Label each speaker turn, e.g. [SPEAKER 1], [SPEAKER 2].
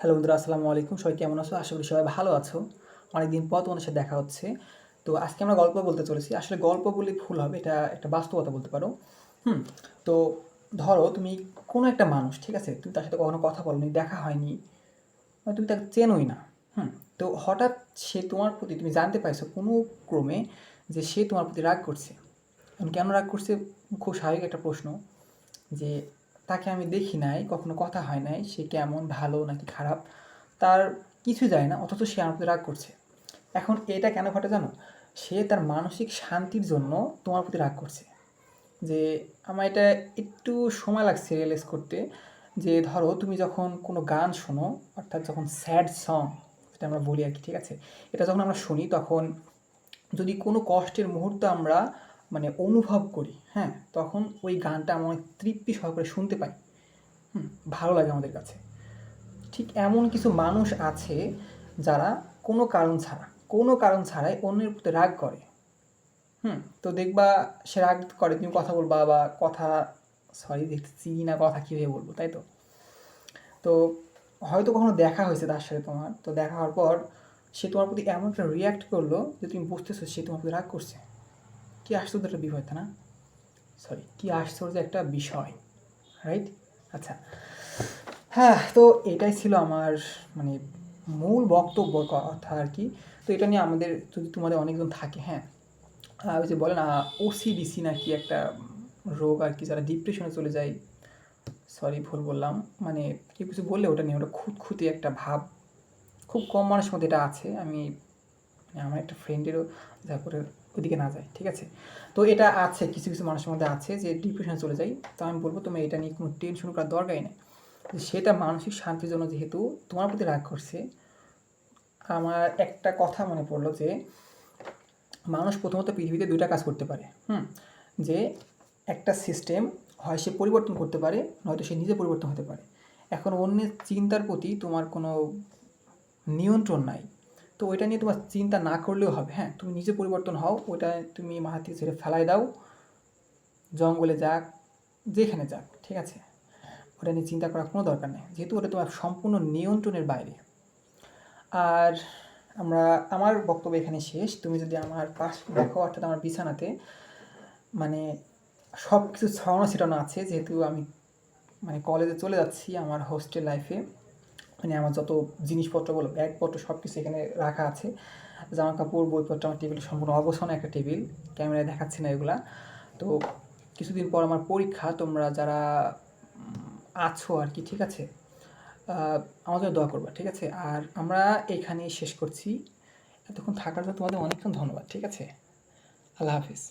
[SPEAKER 1] Hello বন্ধুরা, আসসালামু আলাইকুম। সবাই কেমন আছো? আশা করি সবাই ভালো আছো। অনেকদিন পর তোমাদের সাথে দেখা হচ্ছে। তো আজকে আমরা গল্প বলতে চলেছি। আসলে গল্প বললে ভুল হবে, এটা একটা বাস্তবতা বলতে পারো। হুম। তো ধরো তুমি কোনো একটা মানুষ, ঠিক আছে? তুমি তার সাথে কখনো কথা বলোনি, দেখা হয়নি, মানে তুমি তাকে চেনোই না। হুম। তো হঠাৎ সে তোমার প্রতি, তুমি জানতে পারছো কোনো ক্রমে যে সে তোমার প্রতি রাগ করছে। এখন কেন রাগ করছে? খুব স্বাভাবিক একটা প্রশ্ন, যে তাকে আমি দেখি নাই, কখনো কথা হয় নাই, সে কেমন, ভালো নাকি খারাপ তার কিছু যায় না, অথচ সে আমার প্রতি রাগ করছে। এখন এটা কেন ঘটে জানো? সে তার মানসিক শান্তির জন্য তোমার প্রতি রাগ করছে। যে আমার এটা একটু সময় লাগছে রিয়েলাইজ করতে, যে ধরো তুমি যখন কোনো গান শোনো, অর্থাৎ যখন স্যাড সং, যেটা আমরা বলি আর কি, ঠিক আছে, এটা যখন আমরা শুনি তখন যদি কোনো কষ্টের মুহূর্ত আমরা মানে অনুভব করি, হ্যাঁ, তখন ওই গানটা আমরা অনেক তৃপ্তি সহকারে শুনতে পাই। হুম, ভালো লাগে আমাদের কাছে। ঠিক এমন কিছু মানুষ আছে যারা কোনো কারণ ছাড়াই অন্যের প্রতি রাগ করে। হুম, তো দেখবা সে রাগ করে, তুমি কথা বলবা বা কথা, সরি দেখছি না, কথা কীভাবে বলবো, তাই তো? তো হয়তো কখনো দেখা হয়েছে তার সাথে তোমার, তো দেখা হওয়ার পর সে তোমার প্রতি এমন একটা রিয়াক্ট করলো যে তুমি বুঝতেছো সে তোমার প্রতি রাগ করছে। কি আশ্চর্য একটা বিষয়, তা না? সরি, কি আশ্চর্য একটা বিষয়, রাইট? আচ্ছা, হ্যাঁ, তো এটাই ছিল আমার মানে মূল বক্তব্য কথা আর কি। তো এটা নিয়ে আমাদের, যদি তোমাদের অনেকজন থাকে, হ্যাঁ, ওই যে বলে না ওসিডিসি না কি একটা রোগ আর কি, যারা ডিপ্রেশনে চলে যায়, সরি ভুল বললাম, মানে কেউ কিছু বললে ওটা নিয়ে ওটা খুঁতখুঁতে একটা ভাব খুব কম মানুষের মধ্যে এটা আছে। আমি মানে আমার একটা ফ্রেন্ডেরও, যা করে ওইদিকে না যায়, ঠিক আছে? তো এটা আছে, কিছু কিছু মানুষের মধ্যে আছে যে ডিপ্রেশনে চলে যায়। তো আমি বলবো তুমি এটা নিয়ে কোনো টেনশন করার দরকারই নেই। সেটা মানসিক শান্তির জন্য যেহেতু তোমার প্রতি রাগ করছে। আমার একটা কথা মনে পড়লো যে মানুষ প্রথমত পৃথিবীতে দুইটা কাজ করতে পারে। হুম, যে একটা সিস্টেম হয় সে পরিবর্তন করতে পারে, নয়তো সে নিজে পরিবর্তন হতে পারে। এখন অন্যের চিন্তার প্রতি তোমার কোনো নিয়ন্ত্রণ নাই, তো ওইটা নিয়ে তোমার চিন্তা না করলেও হবে। হ্যাঁ, তুমি নিজে পরিবর্তন হও, ওইটা তুমি মাথা থেকে ছেড়ে ফেলাই দাও, জঙ্গলে যাক, যেখানে যাক, ঠিক আছে? ওটা নিয়ে চিন্তা করার কোনো দরকার নেই, যেহেতু ওটা তোমার সম্পূর্ণ নিয়ন্ত্রণের বাইরে। আর আমার বক্তব্য এখানে শেষ। তুমি যদি আমার পাশ দেখো, অর্থাৎ আমার বিছানাতে মানে সব কিছু ছড়ানো ছিটানো আছে, যেহেতু আমি মানে কলেজে চলে যাচ্ছি, আমার হোস্টেল লাইফে, মানে আমার যত জিনিসপত্র বলো, ব্যাগপত্র সব কিছু এখানে রাখা আছে। জামা কাপড়, বইপত্র, আমার টেবিলে সম্পূর্ণ অগোছানো একটা টেবিল, ক্যামেরায় দেখাচ্ছি না এগুলা। তো কিছুদিন পর আমার পরীক্ষা, তোমরা যারা আছো আর কি, ঠিক আছে, আমার জন্য দোয়া করবা, ঠিক আছে? আর আমরা এখানেই শেষ করছি। এতক্ষণ থাকার জন্য তোমাদের অনেকক্ষণ ধন্যবাদ, ঠিক আছে? আল্লাহ হাফিজ।